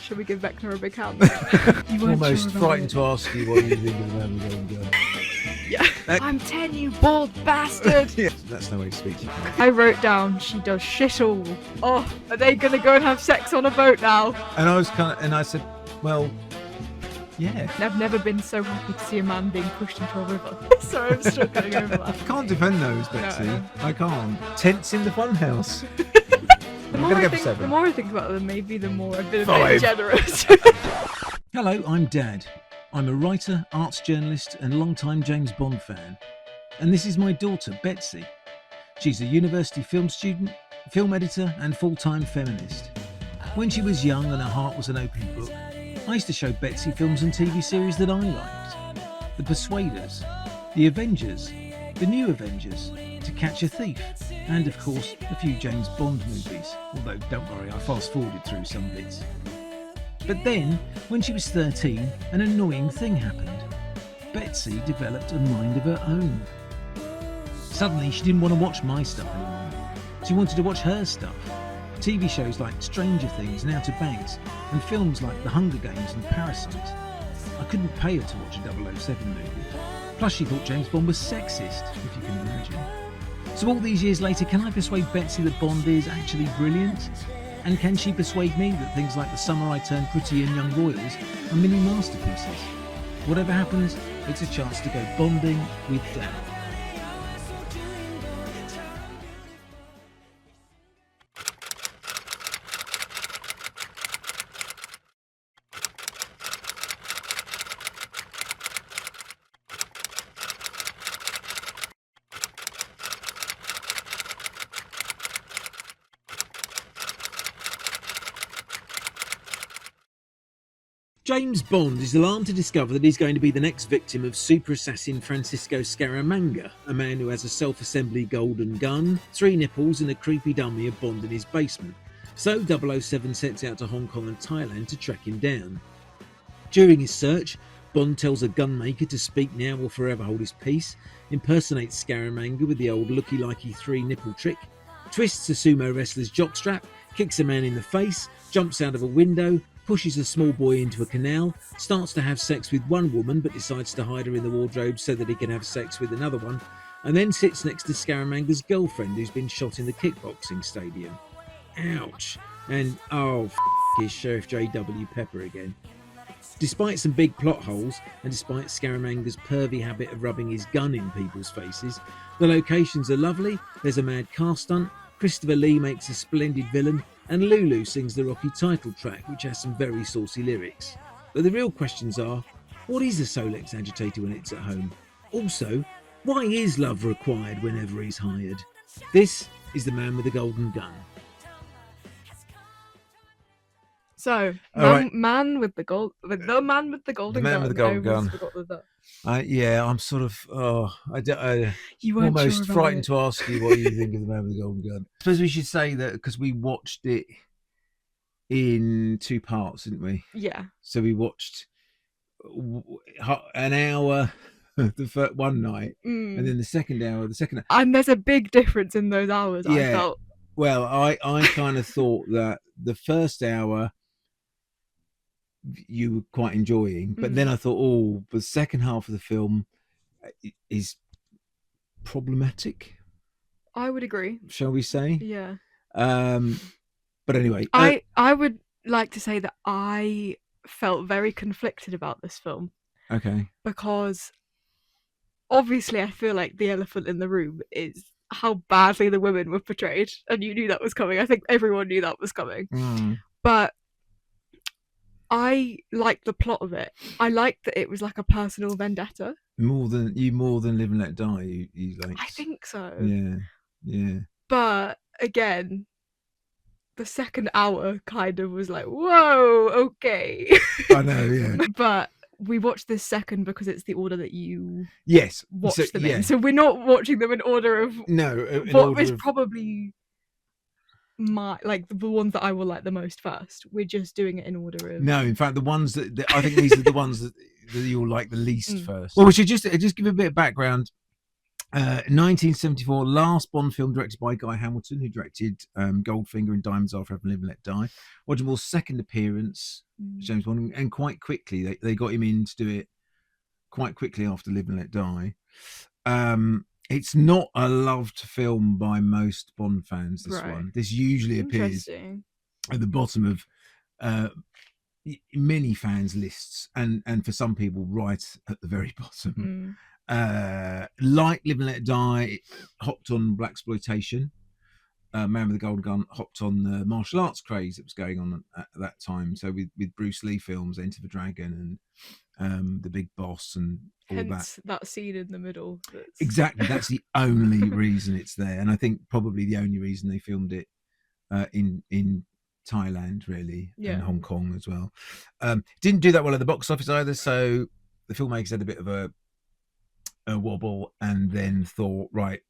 Shall we give Vecna a big hand? Almost frightened to ask you what you think of the Man with the Golden Gun. Yeah. I'm 10, you bald bastard! Yeah, that's no way to speak to you. I wrote down she does shit all. Oh, are they gonna go and have sex on a boat now? And I said, well, yeah. I've never been so happy to see a man being pushed into a river. So I'm struggling over that. I can't defend those, Betsy. No. I can't. Tents in the funhouse. The I'm more, gonna I go for think, 7. the more I think about them, maybe the more I've been a 5. bit generous. Hello, I'm Dad. I'm a writer, arts journalist, and long-time James Bond fan. And this is my daughter, Betsy. She's a university film student, film editor, and full-time feminist. When she was young and her heart was an open book, I used to show Betsy films and TV series that I liked. The Persuaders, The Avengers, The New Avengers, To Catch a Thief, and of course, a few James Bond movies. Although, don't worry, I fast-forwarded through some bits. But then, when she was 13, an annoying thing happened. Betsy developed a mind of her own. Suddenly, she didn't want to watch my stuff anymore. She wanted to watch her stuff. TV shows like Stranger Things and Outer Banks, and films like The Hunger Games and Parasite. I couldn't pay her to watch a 007 movie. Plus, she thought James Bond was sexist, if you can imagine. So all these years later, can I persuade Betsy that Bond is actually brilliant? And can she persuade me that things like The Summer I Turned Pretty and Young Royals are mini masterpieces? Whatever happens, it's a chance to go bonding with Dad. James Bond is alarmed to discover that he's going to be the next victim of super assassin Francisco Scaramanga, a man who has a self-assembly golden gun, 3 nipples and a creepy dummy of Bond in his basement. So 007 sets out to Hong Kong and Thailand to track him down. During his search, Bond tells a gunmaker to speak now or forever hold his peace, impersonates Scaramanga with the old looky-likey 3 nipple trick, twists a sumo wrestler's jockstrap, kicks a man in the face, jumps out of a window, pushes a small boy into a canal, starts to have sex with one woman but decides to hide her in the wardrobe so that he can have sex with another one, and then sits next to Scaramanga's girlfriend who's been shot in the kickboxing stadium. Ouch. And is Sheriff J.W. Pepper again. Despite some big plot holes, and despite Scaramanga's pervy habit of rubbing his gun in people's faces, the locations are lovely, there's a mad car stunt, Christopher Lee makes a splendid villain, and Lulu sings the Rocky title track, which has some very saucy lyrics. But the real questions are, what is a Solex agitator when it's at home? Also, why is love required whenever he's hired? This is The Man with the Golden Gun. So, man with the golden gun. The Man with the Golden Gun. Forgot that. Yeah, I'm sort of, You weren't almost sure about frightened it. to ask you what you think of The Man with the Golden Gun. I suppose we should say that because we watched it in 2 parts, didn't we? Yeah. So we watched an hour the first one night, and then the second hour. And there's a big difference in those hours, I Yeah. felt. Well, I kind of thought that the first hour you were quite enjoying, but then I thought, the second half of the film is problematic. I would agree. Shall we say? Yeah. But anyway, I would like to say that I felt very conflicted about this film okay. because obviously I feel like the elephant in the room is how badly the women were portrayed, and you knew that was coming. I think everyone knew that was coming. But I liked the plot of it. I liked that it was like a personal vendetta. More than Live and Let Die. You like? I think so. Yeah. But again, the second hour kind of was like, whoa, okay. I know, yeah. But we watched this second because it's the order that you watched them yeah. in. So we're not watching them in order of what is probably the ones that I will like the most first. We're just doing it in order of... No, in fact, the ones that I think these are the ones that you'll like the least first. Well, we should just give a bit of background 1974, last Bond film directed by Guy Hamilton, who directed Goldfinger and Diamonds Are Forever, Live and Let Die. Roger Moore's second appearance, James Bond, and quite quickly they got him in to do it quite quickly after Live and Let Die. It's not a loved film by most Bond fans, this one. This usually appears at the bottom of many fans' lists, and for some people right at the very bottom. Like Live and Let Die, it hopped on blaxploitation. Man with the Golden Gun hopped on the martial arts craze that was going on at that time. So with Bruce Lee films, Enter the Dragon and The Big Boss and all hence that scene in the middle. Exactly, that's the only reason it's there, and I think probably the only reason they filmed it in Thailand, really, and Hong Kong as well. Didn't do that well at the box office either, so the filmmakers had a bit of a wobble, and then thought, right,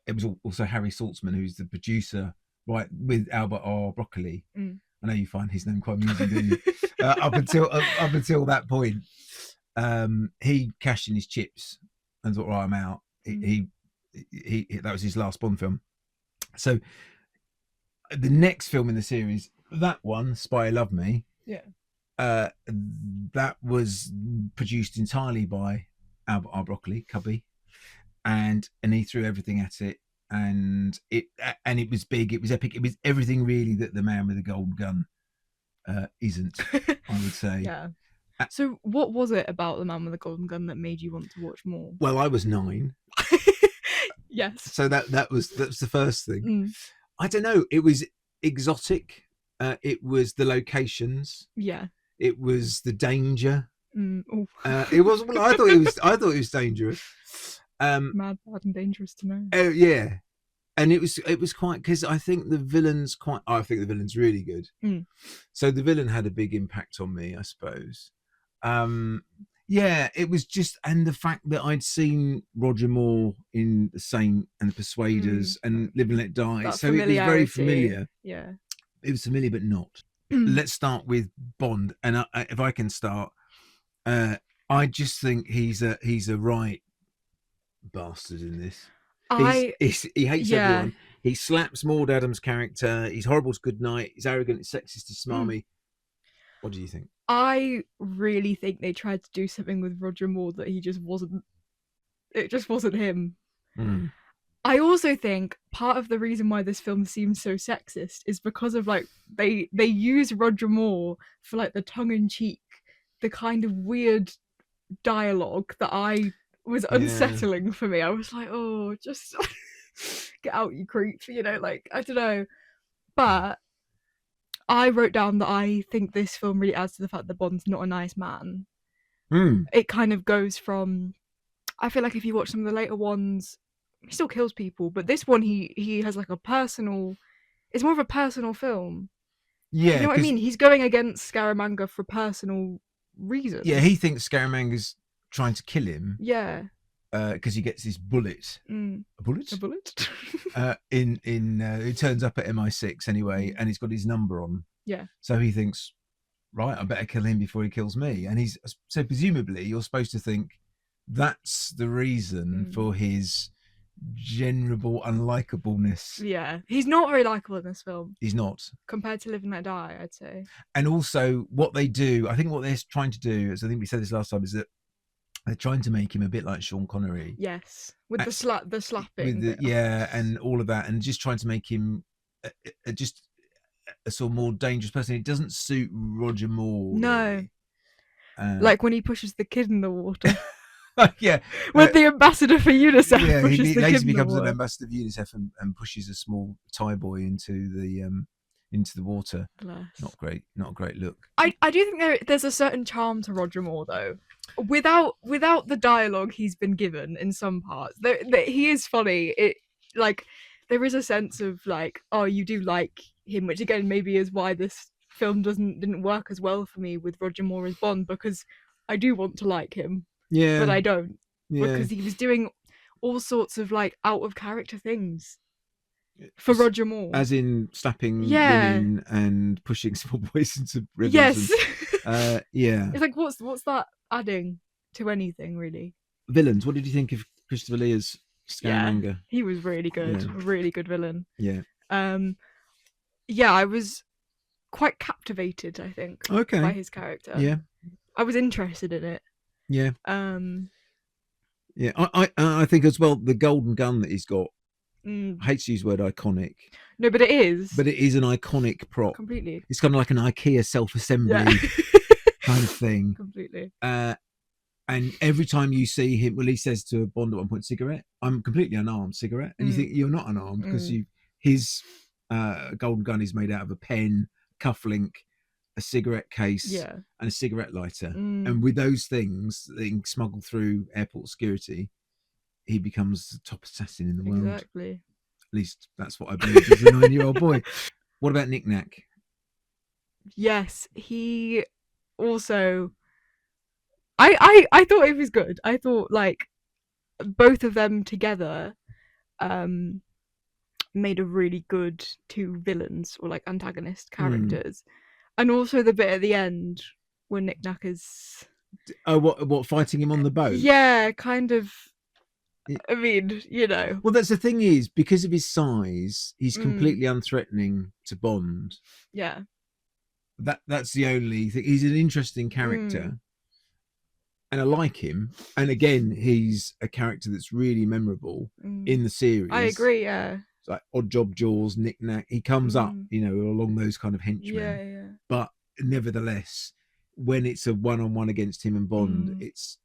it was also Harry Saltzman, who's the producer, right, with Albert R. Broccoli. I know you find his name quite amusing, don't you? Up until that point, he cashed in his chips and thought, right, I'm out. He that was his last Bond film. So the next film in the series, that one, Spy Love Me, that was produced entirely by Albert R. Broccoli, Cubby, and he threw everything at it, and it was big, it was epic, it was everything really that The Man with the Gold Gun isn't, I would say. So what was it about The Man with the Golden Gun that made you want to watch more? Well, I was 9. Yes. So that was the first thing. I don't know, it was exotic, it was the locations, it was the danger. It was. Well, I thought it was dangerous. Mad, bad, and dangerous to know. Oh yeah, and it was quite, because I think the villain's really good. So the villain had a big impact on me, I suppose. It was just, and the fact that I'd seen Roger Moore in The Saint and The Persuaders and Live and Let Die, that so it was very familiar. Yeah, it was familiar, but not. Let's start with Bond, and if I can start. I just think he's a right bastard in this. He hates everyone. He slaps Maud Adams' character. He's horrible to Goodnight. He's arrogant. He's sexist to smarmy. What do you think? I really think they tried to do something with Roger Moore that he just wasn't. It just wasn't him. I also think part of the reason why this film seems so sexist is because of they use Roger Moore for the tongue-in-cheek, the kind of weird dialogue that I was unsettling for me. I was like, oh, just get out, you creep, I don't know. But I wrote down that I think this film really adds to the fact that Bond's not a nice man. It kind of goes from, I feel like if you watch some of the later ones, he still kills people, but this one he has a personal, it's more of a personal film. Yeah, you know what I mean? He's going against Scaramanga for personal reasons. Yeah, he thinks Scaramanga's trying to kill him. Yeah. Because he gets this bullet. A bullet? It turns up at MI6 anyway, and he's got his number on. Yeah. So he thinks, right, I better kill him before he kills me. And so presumably you're supposed to think that's the reason for his general unlikableness. Yeah, he's not very likable in this film. He's not. Compared to Live and Let Die, I'd say. And also what they do, I think what they're trying to do, as I think we said this last time, is that they're trying to make him a bit like Sean Connery. Yes, with the slapping. And all of that, and just trying to make him just a sort of more dangerous person. It doesn't suit Roger Moore. No. Really. When he pushes the kid in the water. Yeah, with the ambassador for UNICEF. Yeah, he later becomes an ambassador of UNICEF and pushes a small Thai boy into the water. Bless. Not a great look. I do think there's a certain charm to Roger Moore though. Without the dialogue he's been given in some parts, he is funny. There is a sense of oh, you do like him, which again maybe is why this film didn't work as well for me with Roger Moore as Bond, because I do want to like him. Yeah, but I don't, because he was doing all sorts of out of character things for Roger Moore, as in slapping women and pushing small boys into rivers. Yes, it's what's that adding to anything really? Villains. What did you think of Christopher Lee as Scaramanga. He was really good. Yeah. Really good villain. Yeah. Yeah, I was quite captivated, I think, by his character. Yeah. I was interested in it. Yeah. Yeah. I think as well, the golden gun that he's got, I hate to use the word iconic. No, but it is. But it is an iconic prop. Completely. It's kind of like an IKEA self-assembly kind of thing. Completely. And every time you see him, well, he says to Bond at one point, cigarette, I'm completely unarmed, cigarette. And you think you're not unarmed because his golden gun is made out of a pen, cufflink, a cigarette case, and a cigarette lighter. And with those things being smuggled through airport security, he becomes the top assassin in the world. Exactly. At least that's what I believed as a 9-year-old boy. What about Nick Nack? Yes, he also... I thought it was good. I thought, like, both of them together made a really good two villains, or, like, antagonist characters. And also the bit at the end when Nick Nack is... Oh, what, fighting him on the boat? Yeah, kind of... I mean, you know. Well, that's the thing is, because of his size, he's completely unthreatening to Bond. Yeah. That's the only thing. He's an interesting character. And I like him. And again, he's a character that's really memorable in the series. I agree, yeah. It's like Odd Job Jaws, Nick Nack. He comes up, you know, along those kind of henchmen. Yeah. But nevertheless, when it's a one-on-one against him and Bond, it's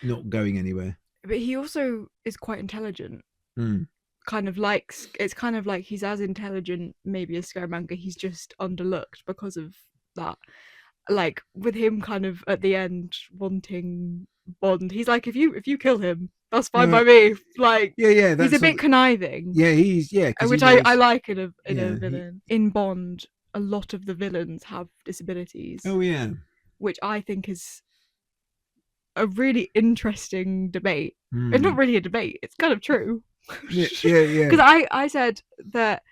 not going anywhere. But he also is quite intelligent. It's kind of like he's as intelligent maybe as Scaramanga. He's just underlooked because of that. Like with him kind of at the end wanting Bond, he's like, if you kill him, that's fine by me. Like, yeah, he's a bit conniving. Yeah, which I like in a villain. In Bond, a lot of the villains have disabilities. Oh yeah, which I think is a really interesting debate. It's not really a debate; it's kind of true. Yeah. Because I said that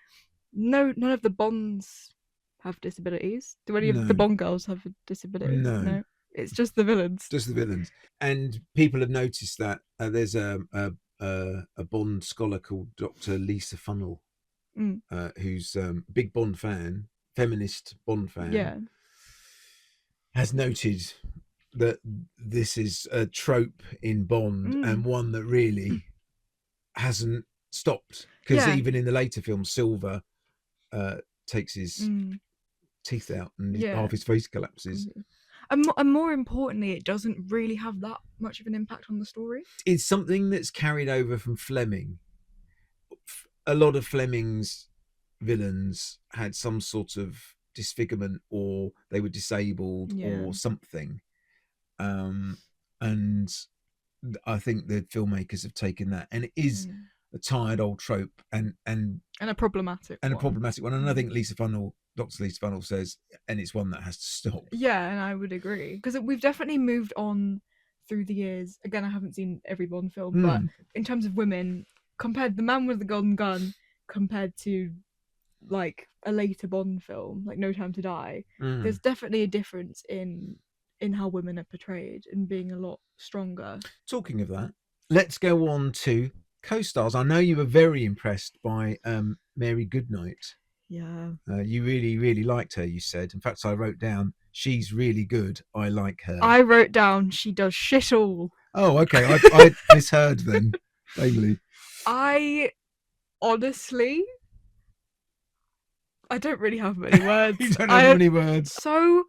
none of the Bonds have disabilities. Do any of the Bond girls have a disability? No. It's just the villains. Just the villains. And people have noticed that there's a Bond scholar called Dr. Lisa Funnell, who's a big Bond fan, feminist Bond fan. Yeah. Has noted that this is a trope in Bond and one that really hasn't stopped. Because even in the later films, Silver takes his teeth out and half his face collapses. And more importantly, it doesn't really have that much of an impact on the story. It's something that's carried over from Fleming. A lot of Fleming's villains had some sort of disfigurement, or they were disabled or something. And I think the filmmakers have taken that, and it is a tired old trope and a problematic one. And I think Dr. Lisa Funnell says, and it's one that has to stop. Yeah, and I would agree, because we've definitely moved on through the years. Again, I haven't seen every Bond film, but in terms of women, compared The Man with the Golden Gun compared to like a later Bond film like No Time to Die, there's definitely a difference in how women are portrayed and being a lot stronger. Talking of that, let's go on to co-stars. I know you were very impressed by Mary Goodnight. Yeah. You really, really liked her, you said. In fact, I wrote down, she's really good. I like her. I wrote down, she does shit all. Oh, okay. I misheard then. Vaguely. I honestly... I don't really have many words. You don't have many words. So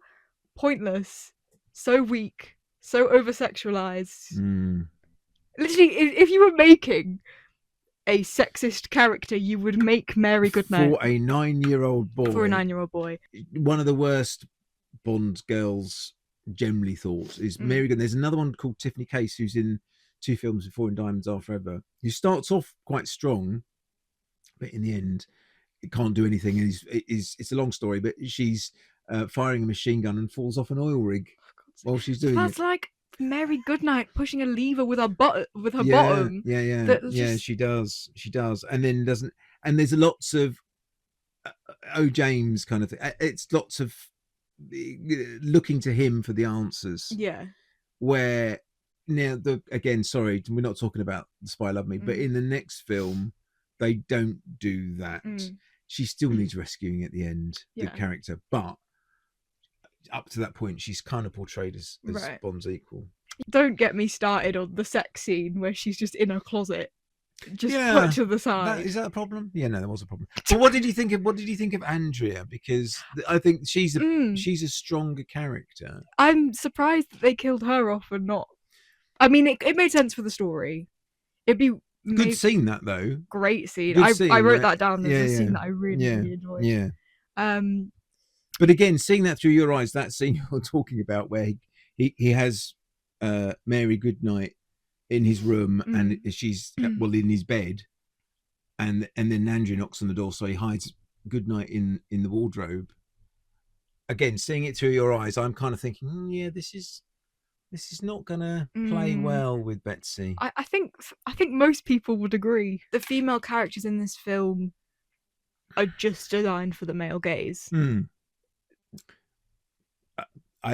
pointless. So weak. So over-sexualized. Literally, if you were making a sexist character, you would make Mary Goodnight. For a 9-year-old boy. For a 9-year-old boy. One of the worst Bond girls generally thought is Mary Goodnight. There's another one called Tiffany Case who's in 2 films before, in Diamonds Are Forever, who starts off quite strong, but in the end, it can't do anything. It's a long story, but she's firing a machine gun and falls off an oil rig while she's doing That's like Mary Goodnight pushing a lever with her bottom. Yeah, she does. And then doesn't. And there's lots of James kind of thing. It's lots of looking to him for the answers. Yeah. Where Now, sorry, we're not talking about The Spy Loved Me, but in the next film, they don't do that. She still needs rescuing at the end, the character, but up to that point, she's kind of portrayed as Bond's equal. Don't get me started on the sex scene where she's just in a closet, just put to the side. Is that a problem? Yeah, no, there was a problem. But what did you think of Andrea? Because I think she's a stronger character. I'm surprised that they killed her off and not. I mean, it made sense for the story. It'd be good scene, that though. Great scene. I wrote that down as a scene that I really enjoyed. Yeah. But again, seeing that through your eyes, that scene you're talking about, where he has Mary Goodnight in his room and she's in his bed, and then Andrea knocks on the door, so he hides Goodnight in the wardrobe. Again, seeing it through your eyes, I'm kind of thinking, this is not gonna play well with Betsy. I think most people would agree. The female characters in this film are just designed for the male gaze.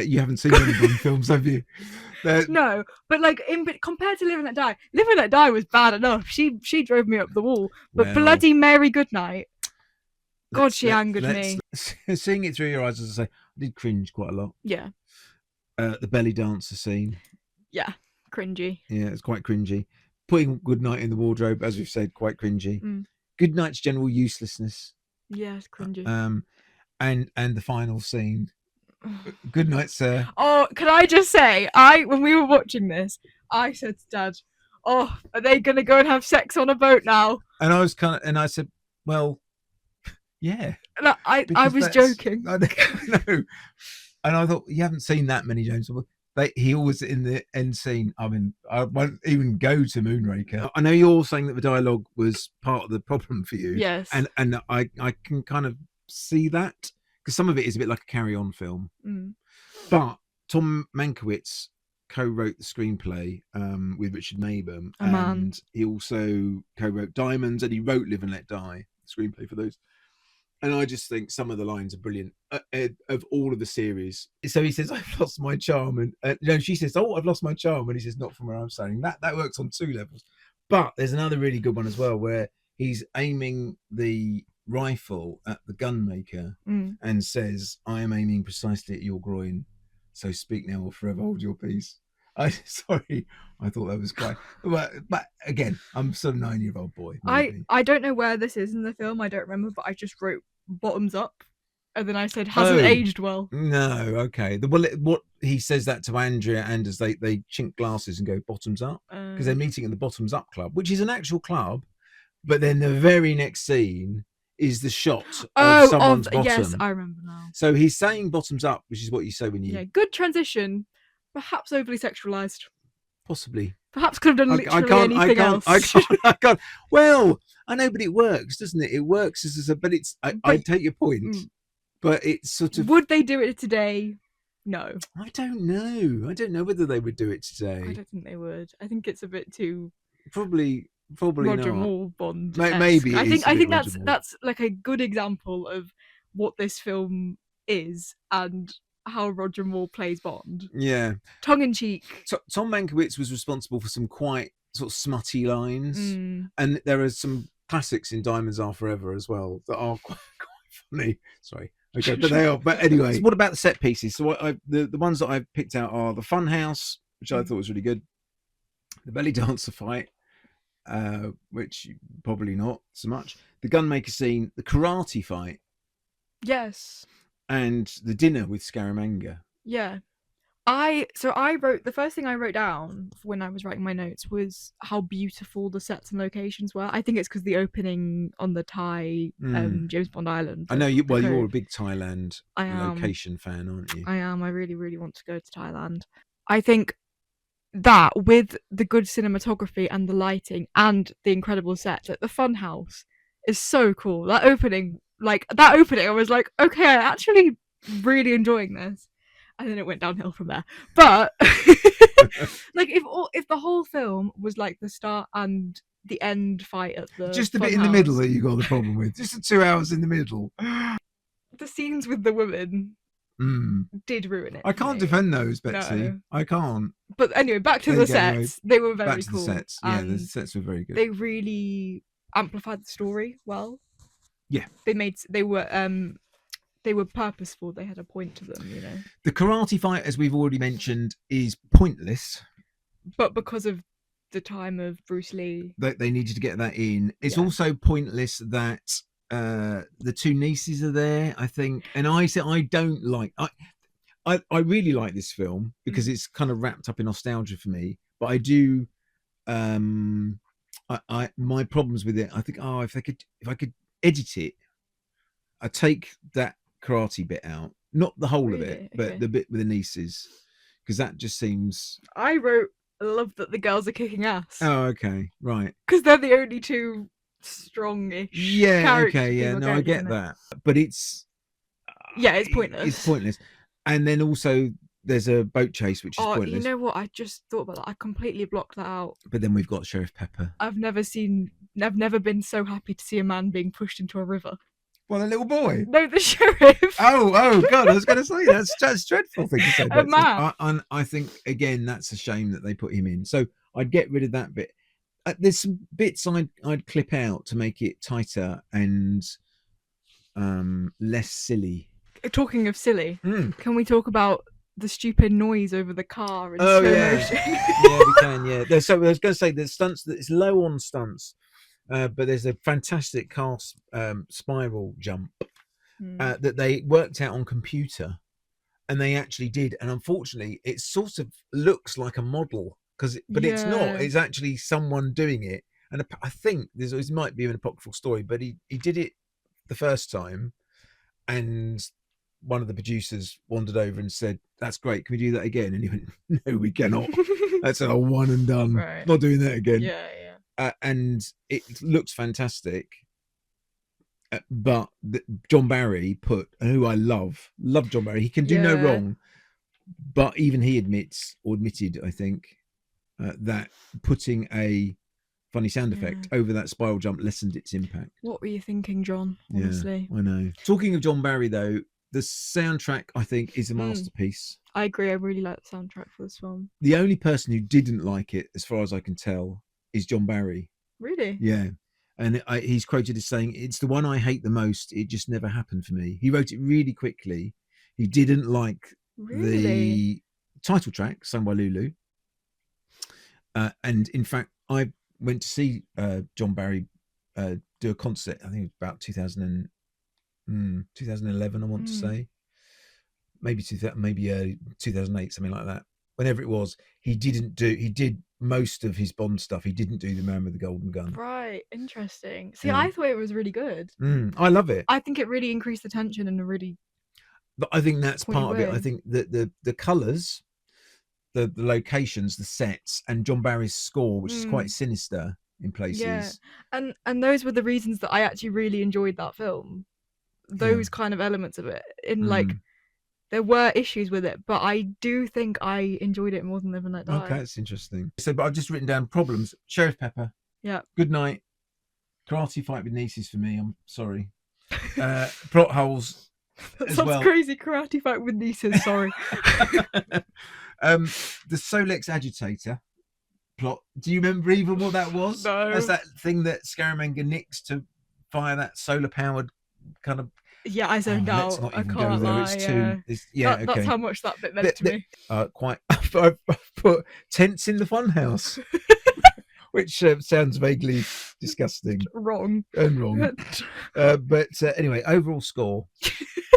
You haven't seen any Bond films, have you? No, but compared to Live and Let Die, Live and Let Die was bad enough. She drove me up the wall. But bloody Mary Goodnight, God, she angered me. Seeing it through your eyes, as I say, I did cringe quite a lot. Yeah. The belly dancer scene. Yeah, cringy. Yeah, it's quite cringy. Putting Goodnight in the wardrobe, as we've said, quite cringy. Goodnight's general uselessness. Yeah, it's cringy. And the final scene. Good night, sir. Oh, can I just say, when we were watching this, I said to Dad, "Oh, are they going to go and have sex on a boat now?" And I was I said, "Well, yeah." No, I was joking. I know. And I thought, you haven't seen that many James Bond. He always in the end scene. I mean, I won't even go to Moonraker. I know you're saying that the dialogue was part of the problem for you. Yes. And I can kind of see that, because some of it is a bit like a carry-on film. But Tom Mankiewicz co-wrote the screenplay with Richard Maybaum, and he also co-wrote Diamonds, and he wrote Live and Let Die, the screenplay for those. And I just think some of the lines are brilliant of all of the series. So he says, "I've lost my charm," and she says, "Oh, I've lost my charm," and he says, "Not from where I'm standing." That works on two levels. But there's another really good one as well, where he's aiming the rifle at the gun maker and says, "I am aiming precisely at your groin, so speak now or forever hold your peace." Sorry, I thought that was quite. But again, I'm some 9-year-old boy. Maybe. I don't know where this is in the film. I don't remember, but I just wrote "bottoms up," and then I said, "Hasn't aged well." No, okay. What he says that to Andrea, and as they chink glasses and go "bottoms up," because they're meeting at the Bottoms Up Club, which is an actual club. But then the very next scene is the shot of someone's bottom. Yes, I remember now. So he's saying "bottoms up," which is what you say when you. Yeah, good transition. Perhaps overly sexualized. Possibly. Perhaps could have done literally anything else. I can't. Well, I know, but it works, doesn't it? It works as a. But it's. I take your point, but it's sort of. Would they do it today? No. I don't know. I don't know whether they would do it today. I don't think they would. I think it's a bit too. Probably Roger not. Moore Bond. Maybe. I think that's like a good example of what this film is and how Roger Moore plays Bond. Yeah. Tongue in cheek. Tom Mankiewicz was responsible for some quite sort of smutty lines, and there are some classics in Diamonds Are Forever as well that are quite funny. Sorry. Okay, but they are. But anyway, so what about the set pieces? So the ones that I've picked out are the Funhouse, which I thought was really good, the belly dancer fight, which probably not so much, the gunmaker scene, the karate fight, yes, and the dinner with Scaramanga. Yeah. I wrote, the first thing I wrote down when I was writing my notes was how beautiful the sets and locations were. I think it's because the opening on the Thai James Bond Island. I know you. Well, you're a big Thailand location fan, aren't you? I am. I really, really want to go to Thailand. I think that with the good cinematography and the lighting and the incredible set, that the Funhouse is so cool. That opening, I was like, okay, I'm actually really enjoying this. And then it went downhill from there. But if the whole film was like the start and the end fight at the just a bit in the middle that you got the problem with, just the 2 hours in the middle. The scenes with the women did ruin it. I can't defend those, Betsy. No. I can't. But anyway, back to There the you go, sets. anyway. They were very Back to cool. the sets. Yeah, the and sets were very good. they really amplified the story well. Yeah. They were purposeful. They had a point to them, you know. The karate fight, as we've already mentioned, is pointless. But because of the time of Bruce Lee, They needed to get that in. It's Yeah. also pointless that the two nieces are there, I think. And I said I don't like. I really like this film because it's kind of wrapped up in nostalgia for me. But I do. My problems with it. I think. Oh, if I could edit it, I take that karate bit out, not the whole of it, Really? but Okay. the bit with the nieces, because that just seems. I wrote, I love that the girls are kicking ass. Oh, okay, right. Because they're the only two strongish Yeah, characters okay, yeah, people no, I get, get isn't it? that, but it's Yeah, it's pointless. It's pointless, and then also there's a boat chase, which is Oh, pointless. you know what? I just thought about that. I completely blocked that out. But then we've got Sheriff Pepper. I've never been so happy to see a man being pushed into a river. Well, a little boy. No, the sheriff. Oh God! I was going to say that's a dreadful thing to say. A man. I think again that's a shame that they put him in. So I'd get rid of that bit. There's some bits I'd clip out to make it tighter and less silly. Talking of silly, Mm. can we talk about the stupid noise over the car in Oh, slow yeah. motion? Yeah, we can. Yeah. So I was going to say there's stunts that it's low on stunts, but there's a fantastic car spiral jump that they worked out on computer, and they actually did. And unfortunately, it sort of looks like a model but it's not. Yeah. It's actually someone doing it. And I think this might be an apocryphal story, but he did it the first time, and one of the producers wandered over and said, "That's great. Can we do that again?" And he went, "No, we cannot. That's a one and done. Right. Not doing that again." Yeah. And it looks fantastic. But John Barry who I love John Barry. He can do no Yeah. wrong. But even he admitted, I think, that putting a funny sound effect over that spiral jump lessened its impact. What were you thinking, John? Honestly, I know. Talking of John Barry, though, the soundtrack, I think, is a masterpiece. I agree. I really like the soundtrack for this film. The only person who didn't like it, as far as I can tell, is John Barry. Really? Yeah. And he's quoted as saying, "It's the one I hate the most. It just never happened for me." He wrote it really quickly. He didn't like the title track, sung by Lulu. And in fact, I went to see John Barry do a concert. I think it was about 2011, I want to say. Maybe 2008, something like that. Whenever it was, he did most of his Bond stuff. He didn't do The Man with the Golden Gun. Right, interesting. See, Yeah. I thought it was really good. I love it. I think it really increased the tension in a really. But I think that's Point part of it. way. I think that the colours, the locations, the sets, and John Barry's score, which is quite sinister in places. Yeah, and those were the reasons that I actually really enjoyed that film. Those kind of elements of it. Like, there were issues with it, but I do think I enjoyed it more than Live and Let Die. Okay, that's interesting. So, but I've just written down problems. Sheriff Pepper. Yeah. Good night. Karate fight with nieces for me. I'm sorry. Plot holes. That as sounds well. crazy. Karate fight with nieces. Sorry. The Solex agitator plot. Do you remember even what that was? No. That's that thing that Scaramanga nicks to fire that solar powered kind of. Yeah, I zoned Let's out. not I even can't go there. lie. It's Yeah. too. Okay. That's how much that bit meant to me. Quite. I've put tents in the funhouse, which sounds vaguely disgusting Wrong. and wrong. But anyway, overall score.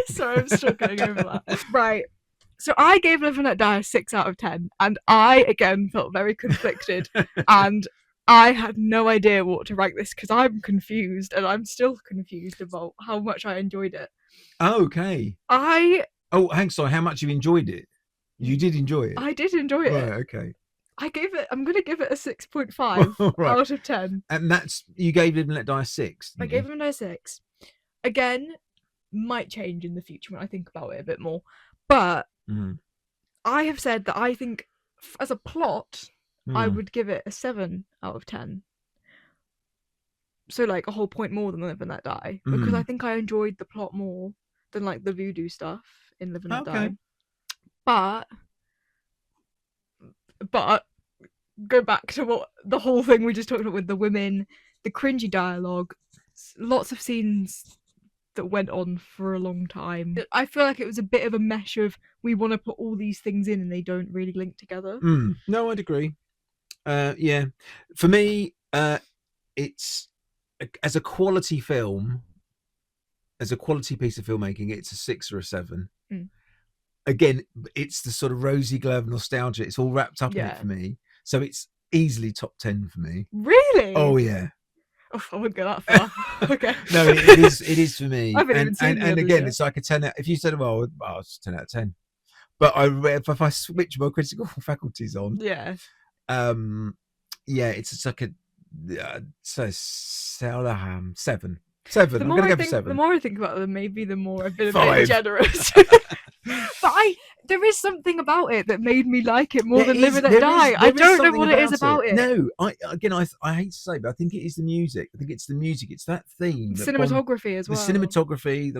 Sorry, I'm struggling over that. Right. So I gave Live and Let Die a 6 out of 10, and I again felt very conflicted, and I had no idea what to rank this because I'm confused, and I'm still confused about how much I enjoyed it. Okay. Sorry. How much you enjoyed it? You did enjoy it. I did enjoy it. Right. Okay. I'm going to give it a 6.5 Right. out of 10. And you gave Live and Let Die a 6. I gave him a 6. Again, might change in the future when I think about it a bit more. But I have said that I think, as a plot, I would give it a 7 out of 10. So, like, a whole point more than Live and Let Die. Because I think I enjoyed the plot more than, like, the voodoo stuff in Live and Let Okay. Die. But go back to what the whole thing we just talked about with the women, the cringy dialogue, lots of scenes that went on for a long time. I feel like it was a bit of a mesh of we want to put all these things in and they don't really link together. No, I'd agree. Yeah, for me, it's as a quality film, as a quality piece of filmmaking, it's a 6 or a 7. Again, it's the sort of rosy glow of nostalgia. It's all wrapped up in it for me. So it's easily top 10 for me. Really? Oh yeah. Oh, I wouldn't go that far. Okay. No, it is for me. I haven't even seen and again, it's like a 10 out. If you said, well, it's 10 out of 10. But if I switch my critical faculties on, yeah, it's like a so 7. 7. I'm gonna go for 7. The more I think about them, maybe the more I've been a 5. bit generous. But there is something about it that made me like it more than Live and Let Die. I don't know what it is about it. No, I hate to say, but I think it is the music. I think it's the music. It's that theme. Cinematography as well. The cinematography,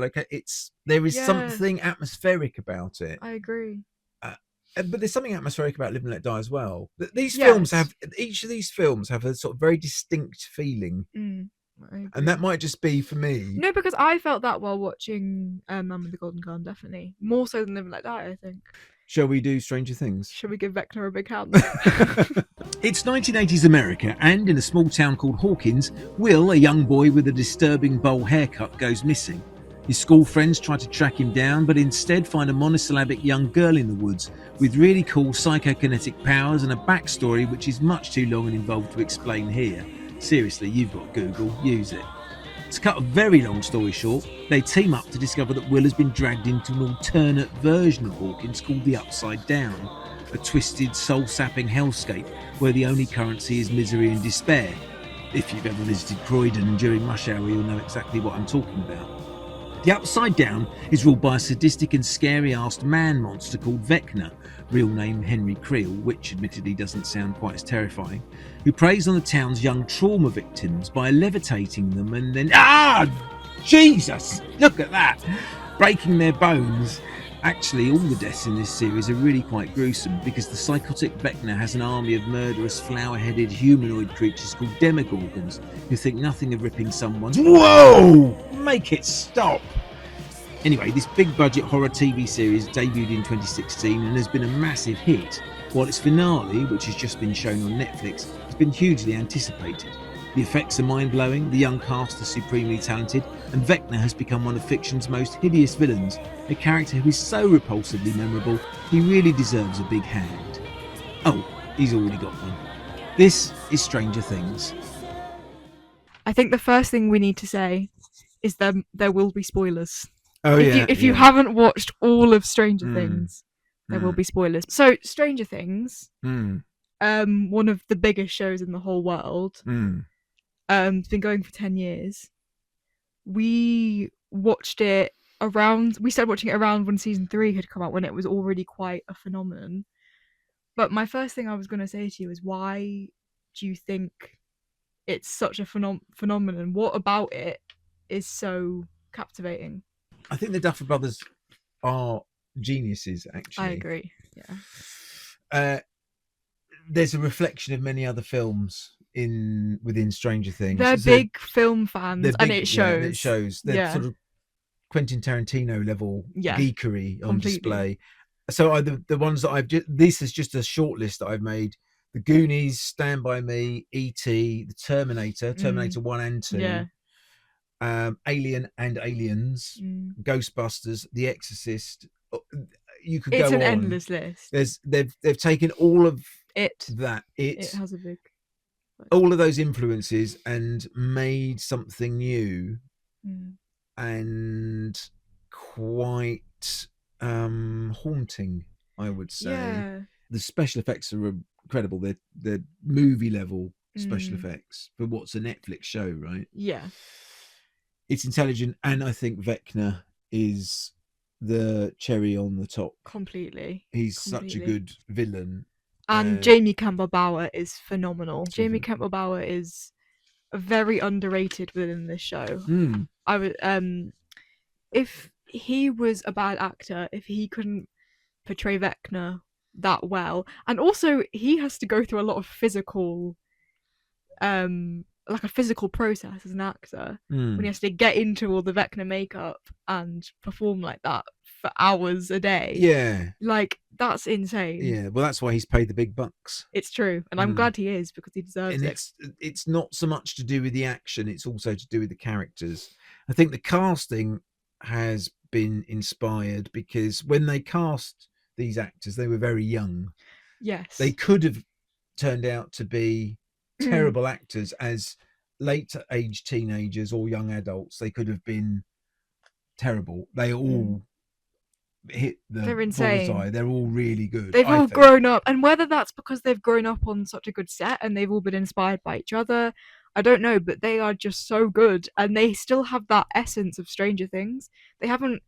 there is something atmospheric about it. I agree. But there's something atmospheric about Live and Let Die as well. Each of these films have a sort of very distinct feeling. And that might just be for me. No, because I felt that while watching Man with the Golden Gun, definitely. More so than Live and Let Die, I think. Shall we do Stranger Things? Shall we give Vecna a big hand? It's 1980s America, and in a small town called Hawkins, Will, a young boy with a disturbing bowl haircut, goes missing. His school friends try to track him down, but instead find a monosyllabic young girl in the woods with really cool psychokinetic powers and a backstory which is much too long and involved to explain here. Seriously, you've got Google, use it. To cut a very long story short, they team up to discover that Will has been dragged into an alternate version of Hawkins called the Upside Down, a twisted, soul-sapping hellscape where the only currency is misery and despair. If you've ever visited Croydon during rush hour, you'll know exactly what I'm talking about. The Upside Down is ruled by a sadistic and scary-assed man monster called Vecna, real name Henry Creel, which admittedly doesn't sound quite as terrifying, who preys on the town's young trauma victims by levitating them and then... Jesus! Look at that! Breaking their bones. Actually, all the deaths in this series are really quite gruesome because the psychotic Vecna has an army of murderous, flower-headed humanoid creatures called Demogorgons who think nothing of ripping someone's... Whoa! Make it stop! Anyway, this big-budget horror TV series debuted in 2016 and has been a massive hit, while its finale, which has just been shown on Netflix, has been hugely anticipated. The effects are mind-blowing, the young cast are supremely talented, and Vecna has become one of fiction's most hideous villains, a character who is so repulsively memorable, he really deserves a big hand. Oh, he's already got one. This is Stranger Things. I think the first thing we need to say is there will be spoilers. If you haven't watched all of Stranger Things, there will be spoilers. So, Stranger Things, one of the biggest shows in the whole world, it's been going for 10 years. We watched it we started watching it around when season 3 had come out, when it was already quite a phenomenon. But my first thing I was going to say to you is, why do you think it's such a phenomenon? What about it is so captivating? I think the Duffer Brothers are geniuses, actually. I agree, yeah. There's a reflection of many other films within Stranger Things. They're big film fans, and it shows. Yeah, it shows. They're sort of Quentin Tarantino level geekery on display. So the ones that this is just a short list that I've made: The Goonies, Stand By Me, E.T., The Terminator 1 and 2, Alien and Aliens, Ghostbusters, The Exorcist. You could go on. It's an endless list. They've taken all of it has a big, all of those influences and made something new and quite haunting, I would say. Yeah. The special effects are incredible. They're movie level special effects for what's a Netflix show, right? Yeah. It's intelligent, and I think Vecna is the cherry on the top. Completely. He's such a good villain. And Jamie Campbell-Bower is phenomenal. Jamie Campbell-Bower is very underrated within this show. I would if he was a bad actor if he couldn't portray Vecna that well. And also he has to go through a lot of physical like a physical process as an actor when he has to get into all the Vecna makeup and perform like that for hours a day. Yeah. Like, that's insane. Yeah. Well, that's why he's paid the big bucks. It's true. And I'm glad he is, because he deserves it. It's not so much to do with the action, it's also to do with the characters. I think the casting has been inspired because when they cast these actors, they were very young. Yes. They could have turned out to be terrible actors as late age teenagers or young adults. They could have been terrible. They all hit the bullseye. They're all really good. They've all grown up, and whether that's because they've grown up on such a good set and they've all been inspired by each other, I don't know, but they are just so good, and they still have that essence of Stranger Things. They haven't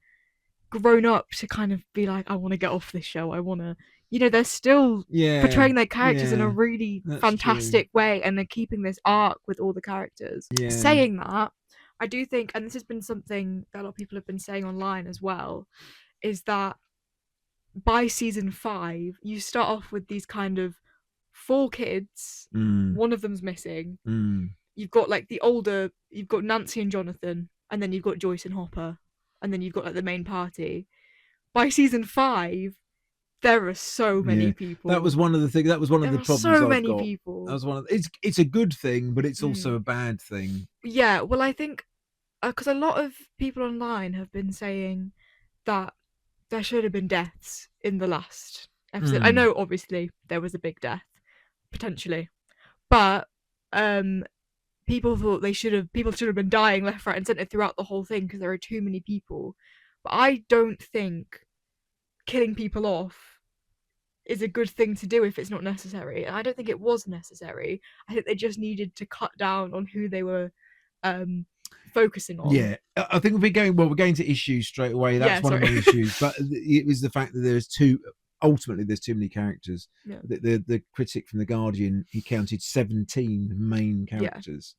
grown up to kind of be like, I want to get off this show, I want to, they're still portraying their characters in a really fantastic way, and they're keeping this arc with all the characters. Saying that, I do think, and this has been something that a lot of people have been saying online as well, is that by season 5, you start off with these kind of 4 kids. One of them's missing. You've got like the older, you've got Nancy and Jonathan, and then you've got Joyce and Hopper, and then you've got like the main party. By season 5, there are so many people. That was one of the things. That was one of the problems. So many people. That was one of. It's a good thing, but it's also a bad thing. Yeah, well, I think because a lot of people online have been saying that there should have been deaths in the last episode. I know, obviously, there was a big death potentially, but people thought people should have been dying left, right, and centre throughout the whole thing because there are too many people. But I don't think killing people off is a good thing to do if it's not necessary, and I don't think it was necessary. I think they just needed to cut down on who they were focusing on. Yeah, I think we're going to issues straight away. That's one of the issues, but it was the fact that there's too many characters. The critic from The Guardian, he counted 17 main characters.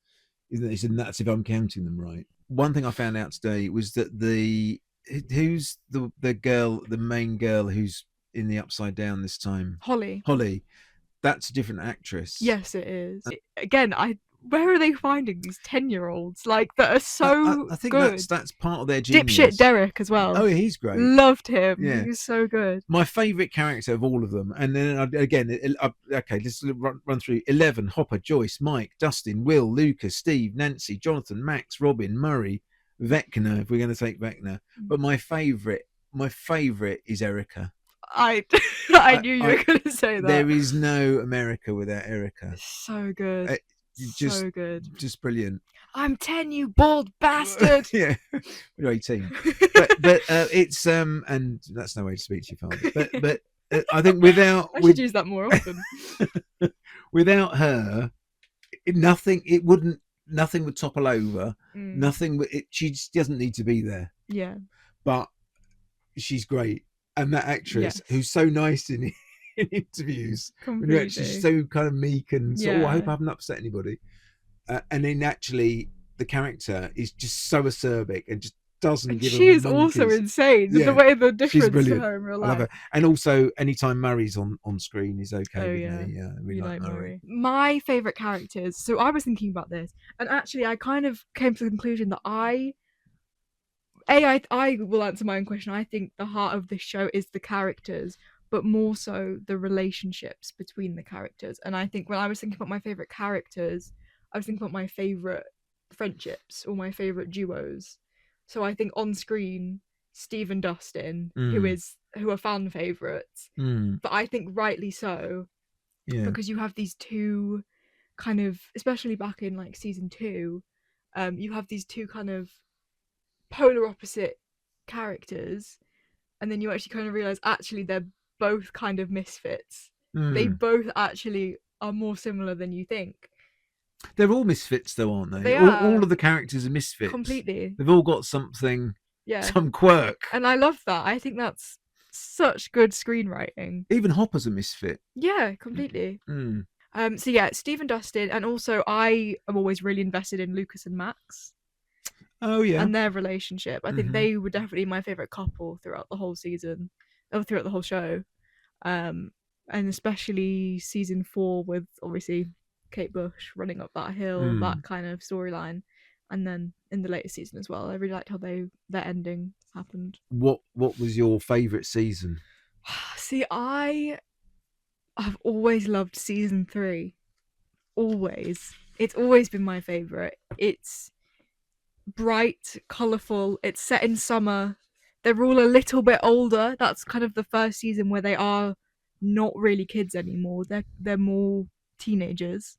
He said that's if I'm counting them right. One thing I found out today was that who's the main girl who's in the Upside Down this time? Holly, that's a different actress. Yes, it is. Again, where are they finding these 10-year-olds like that are so I think good? That's part of their genius. Dipshit Derek as well. Oh, he's great. Loved him. Yeah. He was so good. My favourite character of all of them, and then let's run through 11: Hopper, Joyce, Mike, Dustin, Will, Lucas, Steve, Nancy, Jonathan, Max, Robin, Murray, Vecna, if we're going to take Vecna. But my favourite is Erica. I knew you were going to say that. There is no America without Erica. So good. So good. Just brilliant. I'm 10, you bald bastard. Yeah, you're 18. but it's and that's no way to speak to your father. But I think I should use that more often. Without her, nothing would topple over. She just doesn't need to be there. Yeah. But she's great, and that actress who's so nice in interviews, she's so kind of meek and I hope I haven't upset anybody, and then actually the character is just so acerbic and just doesn't give she is also insane the way the difference to her in real life. I love her. And also anytime Murray's on screen is okay with me. I really like Murray. My favourite characters, so I was thinking about this, and actually I kind of came to the conclusion that I will answer my own question. I think the heart of this show is the characters, but more so the relationships between the characters. And I think when I was thinking about my favourite characters, I was thinking about my favourite friendships or my favourite duos. So I think on screen, Steve and Dustin, who are fan favourites, but I think rightly so, because you have these two kind of, especially back in like season 2, you have these two kind of polar opposite characters, and then you actually kind of realise actually they're both kind of misfits. They both actually are more similar than you think. They're all misfits though, aren't they? They are. All of the characters are misfits. Completely. They've all got something, some quirk. And I love that. I think that's such good screenwriting. Even Hopper's a misfit. Yeah, completely. So Steve and Dustin, and also I am always really invested in Lucas and Max. Oh yeah. and their relationship. I think they were definitely my favorite couple throughout the whole season, or throughout the whole show, and especially season 4 with obviously Kate Bush running up that hill, that kind of storyline, and then in the latest season as well. I really liked how their ending happened. What was your favorite season? See, I've always loved season 3. Always. It's always been my favorite. It's bright, colourful. It's set in summer. They're all a little bit older. That's kind of the first season where they are not really kids anymore. They're more teenagers.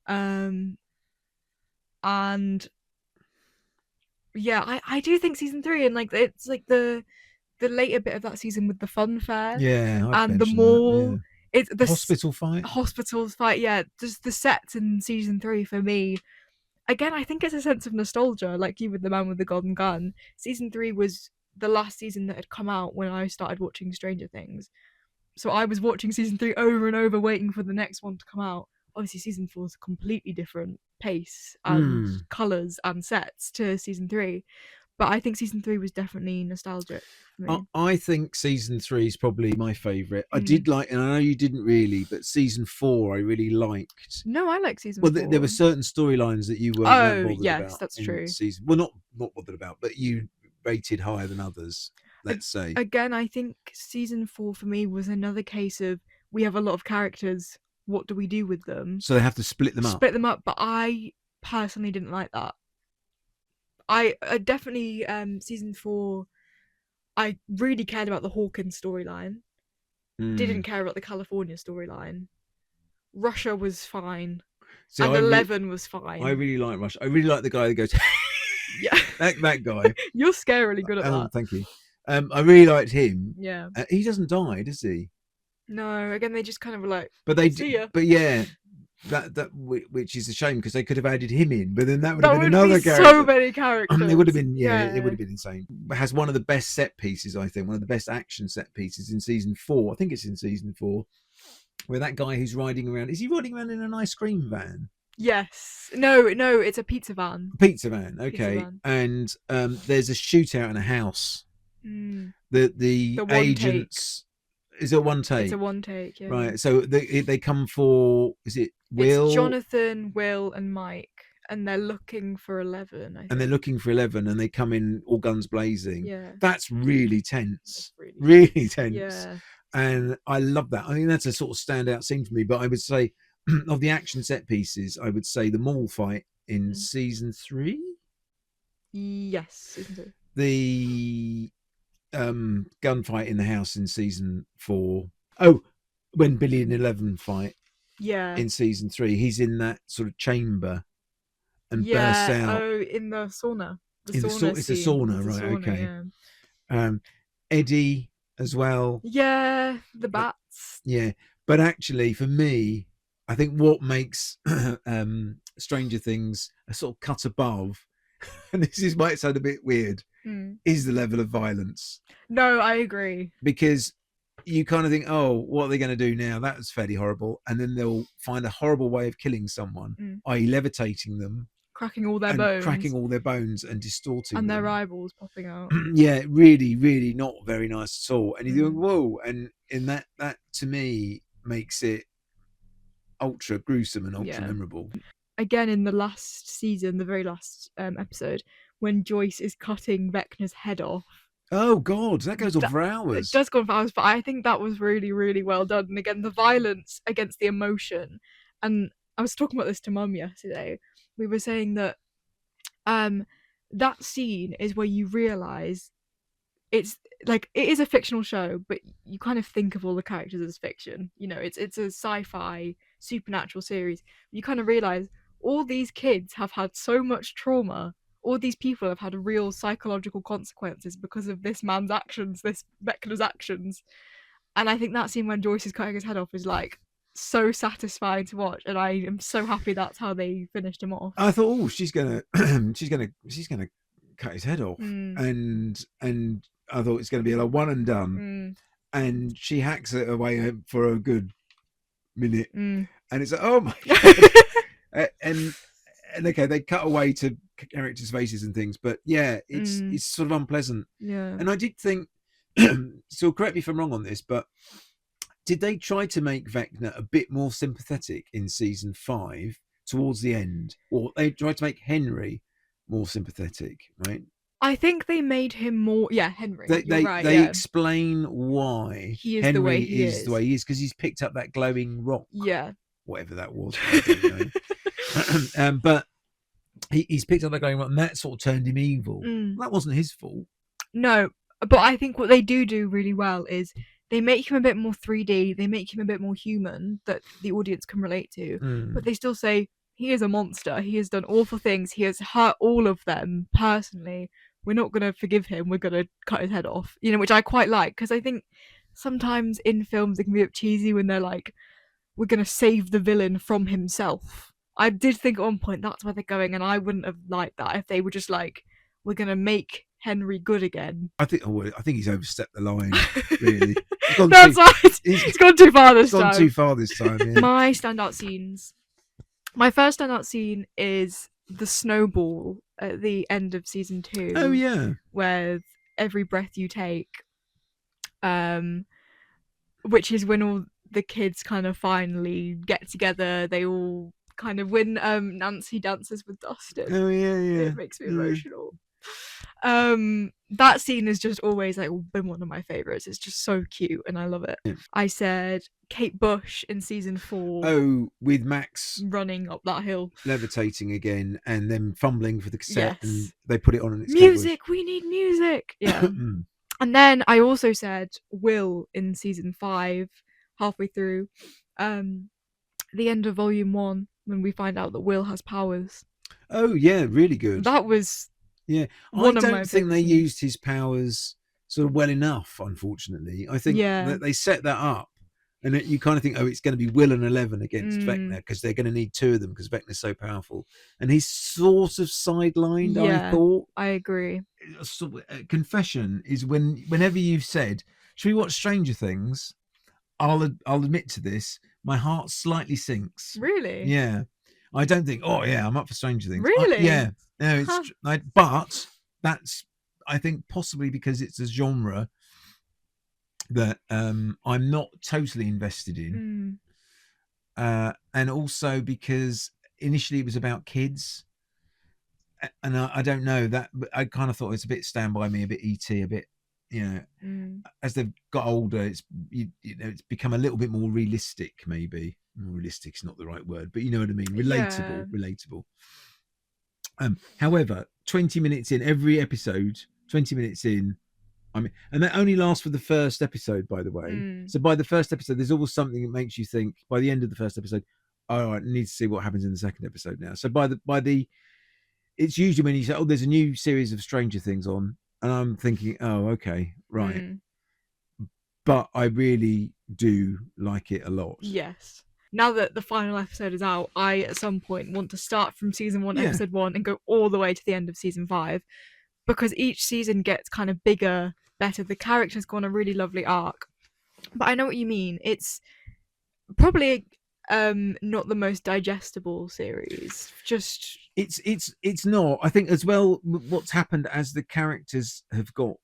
And yeah, I do think season 3, and like it's like the later bit of that season with the fun fair. Yeah, and the mall. Yeah. It's the hospitals fight. Yeah, just the sets in season 3 for me. Again, I think it's a sense of nostalgia, like you with The Man with the Golden Gun. Season 3 was the last season that had come out when I started watching Stranger Things. So I was watching season 3 over and over, waiting for the next one to come out. Obviously, season 4 is a completely different pace and colours and sets to season 3. But I think season 3 was definitely nostalgic for me. I think season 3 is probably my favourite. I did like, and I know you didn't really, but season 4 I really liked. No, I like season 4. Well, there were certain storylines that you weren't bothered about. Yes, that's true. Well, not bothered about, but you rated higher than others, let's say. Again, I think season 4 for me was another case of we have a lot of characters. What do we do with them? So they have to split them up. But I personally didn't like that. I definitely season 4. I really cared about the Hawkins storyline. Didn't care about the California storyline. Russia was fine, and 11 was fine. I really like Russia. I really like the guy that goes. Yeah, that guy. You're scarily good at that. Thank you. I really liked him. Yeah. He doesn't die, does he? No. Again, they just kind of like. But they see ya. But yeah. That which is a shame because they could have added him in, but then that would have been another character. So many characters. It would have been it would have been insane. It has one of the best set pieces, I think, one of the best action set pieces in season 4. I think it's in season 4, where that guy who's riding around, is he riding around in an ice cream van? Yes. No, it's a pizza van. Pizza van, okay. Pizza van. And there's a shootout in a house. The agents. Is it one take? It's a one take, yeah. Right. So they come for, is it Will? It's Jonathan, Will, and Mike, and they're looking for 11. I think. And they're looking for 11, and they come in all guns blazing. Yeah. That's really tense. Really tense. Yeah. And I love that. I think that's a sort of standout scene for me. But I would say, of the action set pieces, I would say the mall fight in season 3. Yes, season 2. The gunfight in the house in season 4. Oh, when Billy and 11 fight. Yeah. In season 3, he's in that sort of chamber and bursts out. Oh, in the sauna. It's a sauna, right? Sauna, okay. Yeah. Eddie as well. Yeah, the bats. Yeah, but actually, for me, I think what makes Stranger Things a sort of cut above, and this might sound a bit weird, is the level of violence. No, I agree. Because you kind of think, oh, what are they going to do now? That was fairly horrible. And then they'll find a horrible way of killing someone, i.e. levitating them. Cracking all their bones and distorting and them. their eyeballs popping out. Yeah, really, really not very nice at all. And you think, whoa, and that to me makes it ultra gruesome and ultra memorable. Again, in the last season, the very last episode, when Joyce is cutting Vecna's head off. Oh God, that goes on for hours. It does go on for hours, but I think that was really, really well done. And again, the violence against the emotion. And I was talking about this to Mum yesterday. We were saying that that scene is where you realise it's like, it is a fictional show, but you kind of think of all the characters as fiction. You know, it's a sci-fi supernatural series. You kind of realise all these kids have had so much trauma. All these people have had real psychological consequences because of this man's actions, this Vecna's actions. And I think that scene when Joyce is cutting his head off is like so satisfying to watch, and I am so happy that's how they finished him off. I thought, oh, she's gonna cut his head off, and I thought it's gonna be like one and done, and she hacks it away for a good minute, and it's like, oh my God. and okay, they cut away to characters' faces and things. But yeah, it's sort of unpleasant. Yeah. And I did think, so correct me if I'm wrong on this, but did they try to make Vecna a bit more sympathetic in season 5 towards the end, or they tried to make Henry more sympathetic? Right. I think they made him more. Yeah, Henry. You're right. They explain why he is Henry the way he is the way he is, because he's picked up that glowing rock. Yeah. Whatever that was. I don't know. But he's picked up that glowing rock, and that sort of turned him evil. That wasn't his fault. No, but I think what they do really well is they make him a bit more 3D. They make him a bit more human that the audience can relate to. But they still say he is a monster. He has done awful things. He has hurt all of them personally. We're not going to forgive him. We're going to cut his head off. You know, which I quite like, because I think sometimes in films it can be a bit cheesy when they're like, we're going to save the villain from himself. I did think at one point that's where they're going, and I wouldn't have liked that if they were just like, we're going to make Henry good again. I think he's overstepped the line, really. That's right. He's gone too far this time. He's gone too far this time, yeah. My standout scenes. My first standout scene is the snowball at the end of season 2. Oh yeah. With Every Breath You Take. Which is when all the kids kind of finally get together. They all kind of win Nancy Dances with Dustin. Oh yeah. It makes me emotional. That scene has just always like been one of my favorites. It's just so cute and I love it. Yeah. I said Kate Bush in season 4. Oh, with Max running up that hill, levitating again, and then fumbling for the cassette, yes. And they put it on. And it's music. We need music. Yeah. And then I also said Will in season 5, halfway through, the end of volume 1, when we find out that Will has powers. Oh yeah, really good. That was. Yeah, I don't think they used his powers sort of well enough, unfortunately. I think that they set that up, and you kind of think, oh, it's going to be Will and 11 against Vecna, because they're going to need 2 of them because Vecna's so powerful. And he's sort of sidelined, I thought. I agree. Confession is whenever you've said, should we watch Stranger Things? I'll admit to this, my heart slightly sinks. Really? Yeah. I don't think, oh yeah, I'm up for Stranger Things. Really? Yeah. No, it's but that's, I think, possibly because it's a genre that I'm not totally invested in, and also because initially it was about kids, and I don't know that, but I kind of thought it's a bit Stand By Me, a bit ET, a bit, as they've got older, it's it's become a little bit more realistic. Maybe realistic's not the right word, but you know what I mean. Relatable. However, 20 minutes in every episode, 20 minutes in, I mean, and that only lasts for the first episode, by the way. So by the first episode, there's always something that makes you think. By the end of the first episode, all right, I need to see what happens in the second episode now. So it's usually when you say, oh, there's a new series of Stranger Things on, and I'm thinking, oh, okay, right. But I really do like it a lot. Yes. Now that the final episode is out, I at some point want to start from season 1, episode 1, and go all the way to the end of season 5, because each season gets kind of bigger, better. The characters go on a really lovely arc. But I know what you mean. It's probably not the most digestible series. Just it's not. I think as well, what's happened as the characters have got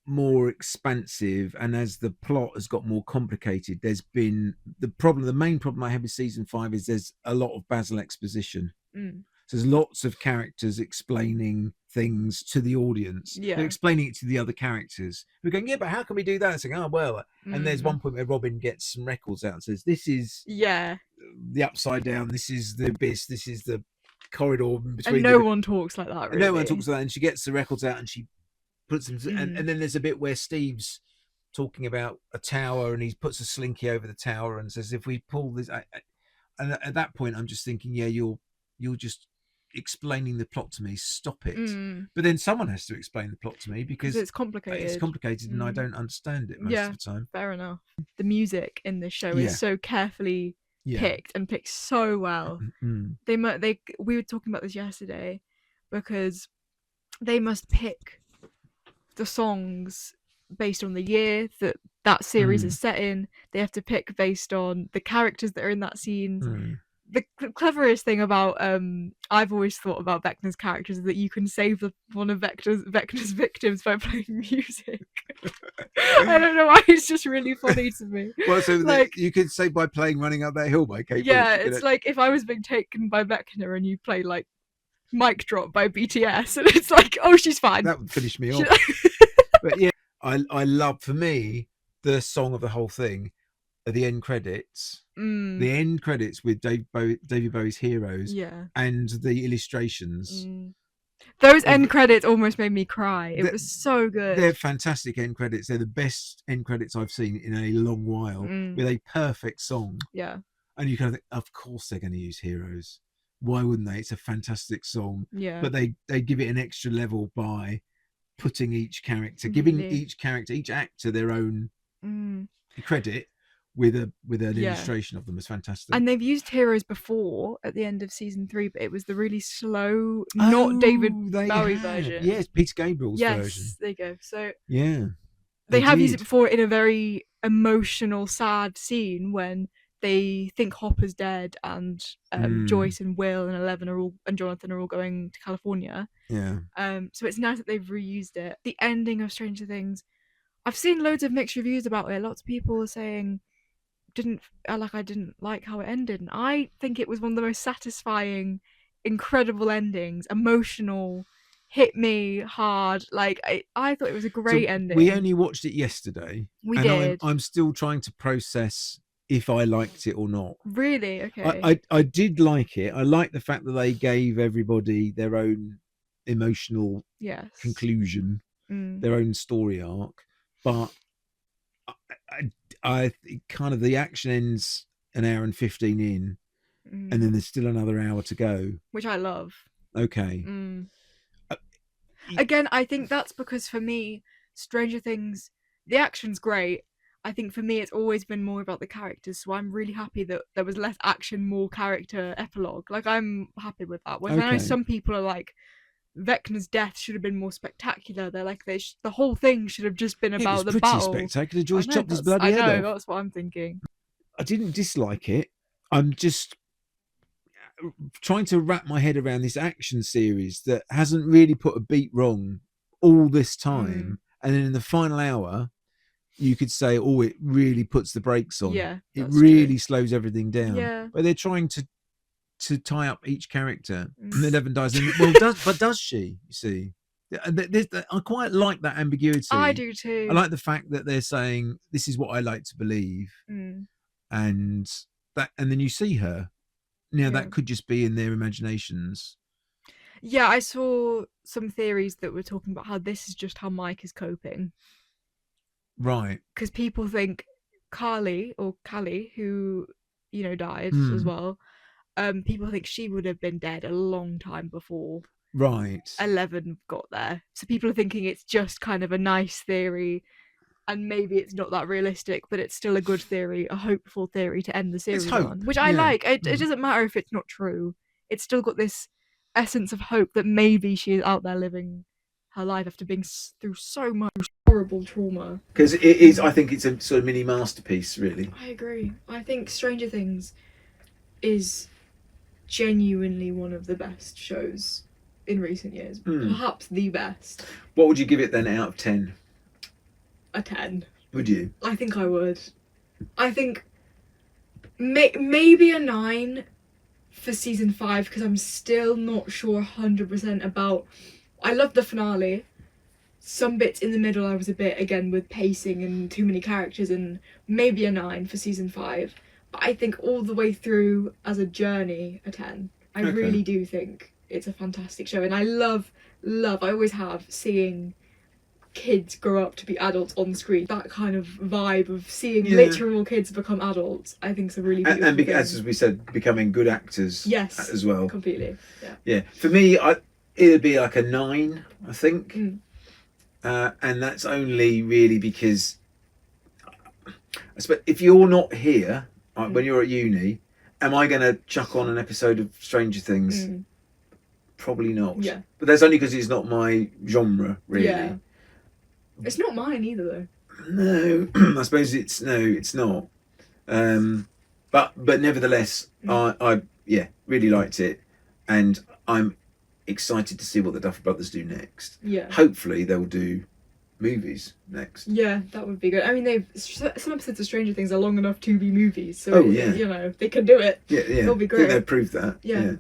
more expansive and as the plot has got more complicated, there's been the main problem I have with season 5 is there's a lot of Basil exposition. So there's lots of characters explaining things to the audience. They're explaining it to the other characters. We're going, yeah, but how can we do that? And saying, oh well. And there's one point where Robin gets some records out and says, this is the Upside Down, this is the abyss, this is the corridor between. And no one talks like that, really. No one talks like that, and she gets the records out and she puts them, and then there's a bit where Steve's talking about a tower and he puts a slinky over the tower and says, if we pull this, and at that point I'm just thinking, yeah, you're just explaining the plot to me, stop it. But then someone has to explain the plot to me because it's complicated and I don't understand it most of the time. Fair enough. The music in this show is so carefully picked and picked so well. We were talking about this yesterday, because they must pick the songs based on the year that series is set in. They have to pick based on the characters that are in that scene. the cleverest thing about I've always thought about Vecna's characters is that you can save one of Vecna's victims by playing music. I don't know why, it's just really funny to me. Well, so like you could say by playing Running Up That Hill by Kate yeah, Bush. it's like if I was being taken by Vecna and you play like Mic Drop by BTS, and it's like, oh, she's fine. That would finish me off. But yeah, I love, for me, the song of the whole thing are the end credits. The end credits with David Bowie's Heroes, and the illustrations. Those end credits almost made me cry. It was so good. They're fantastic end credits. They're the best end credits I've seen in a long while, with a perfect song. Yeah. And you kind of think, of course they're going to use Heroes. Why wouldn't they? It's a fantastic song. Yeah. But they give it an extra level by putting each character, giving each actor their own credit with an illustration of them. Is fantastic. And they've used Heroes before at the end of season 3, but it was the really slow, not David Bowie version. Yes, Peter Gabriel's version. Yes, there you go. So yeah, they have used it before in a very emotional, sad scene when they think Hopper's dead, and Joyce and Will and Eleven and Jonathan are all going to California. Yeah. So it's nice that they've reused it. The ending of Stranger Things, I've seen loads of mixed reviews about it. Lots of people are saying I didn't like how it ended, and I think it was one of the most satisfying, incredible endings. Emotional, hit me hard. Like I thought it was a great ending. We only watched it yesterday. We did. I'm still trying to process if I liked it or not. Really? Okay. I did like it. I like the fact that they gave everybody their own emotional conclusion, their own story arc. But I kind of, the action ends an hour and 15 in, and then there's still another hour to go, which I love. Okay. Again, I think that's because for me, Stranger Things, the action's great. I think for me, it's always been more about the characters, so I'm really happy that there was less action, more character epilogue. Like, I'm happy with that. Whereas I know some people are like, Vecna's death should have been more spectacular. They're like, the whole thing should have just been about the battle. It was pretty spectacular. George chopped his bloody head off. I know, that's what I'm thinking. I didn't dislike it. I'm just trying to wrap my head around this action series that hasn't really put a beat wrong all this time. And then in the final hour, you could say, oh, it really puts the brakes on. Yeah, it really slows everything down. Yeah. But they're trying to tie up each character. And Eleven dies. And, does she? You see, I quite like that ambiguity. I do too. I like the fact that they're saying, this is what I like to believe. And then you see her. Now that could just be in their imaginations. Yeah, I saw some theories that were talking about how this is just how Mike is coping. Right. Because people think Callie, who, died as well, people think she would have been dead a long time before right 11 got there. So people are thinking it's just kind of a nice theory, and maybe it's not that realistic, but it's still a good theory, a hopeful theory to end the series on, which I like. It doesn't matter if it's not true. It's still got this essence of hope that maybe she is out there living her life after being through so much horrible trauma. Because it is, I think it's a sort of mini masterpiece, really. I agree. I think Stranger Things is genuinely one of the best shows in recent years. Perhaps the best. What would you give it then out of 10? A 10. Would you? I think I would. I think maybe a 9 for season 5, because I'm still not sure 100% about... I love the finale. Some bits in the middle I was a bit, again, with pacing and too many characters, and maybe a 9 for season 5. But I think all the way through as a journey, a 10. I really do think it's a fantastic show. And I love, I always have, seeing kids grow up to be adults on screen. That kind of vibe of seeing literal kids become adults, I think is a really beautiful thing. As we said, becoming good actors as well. Completely. Yeah. For me, it'd be like a 9, I think. And that's only really because if you're not here, when you're at uni, am I going to chuck on an episode of Stranger Things? Probably not. Yeah. But that's only because it's not my genre, really. Yeah. It's not mine either, though. No, I suppose it's not. But nevertheless, I really liked it, and I'm excited to see what the Duffer Brothers do next. Yeah. Hopefully they'll do movies next. Yeah, that would be good. I mean, some episodes of Stranger Things are long enough to be movies, so you know they can do it. Yeah, it'll be great. I think they've proved that. Yeah.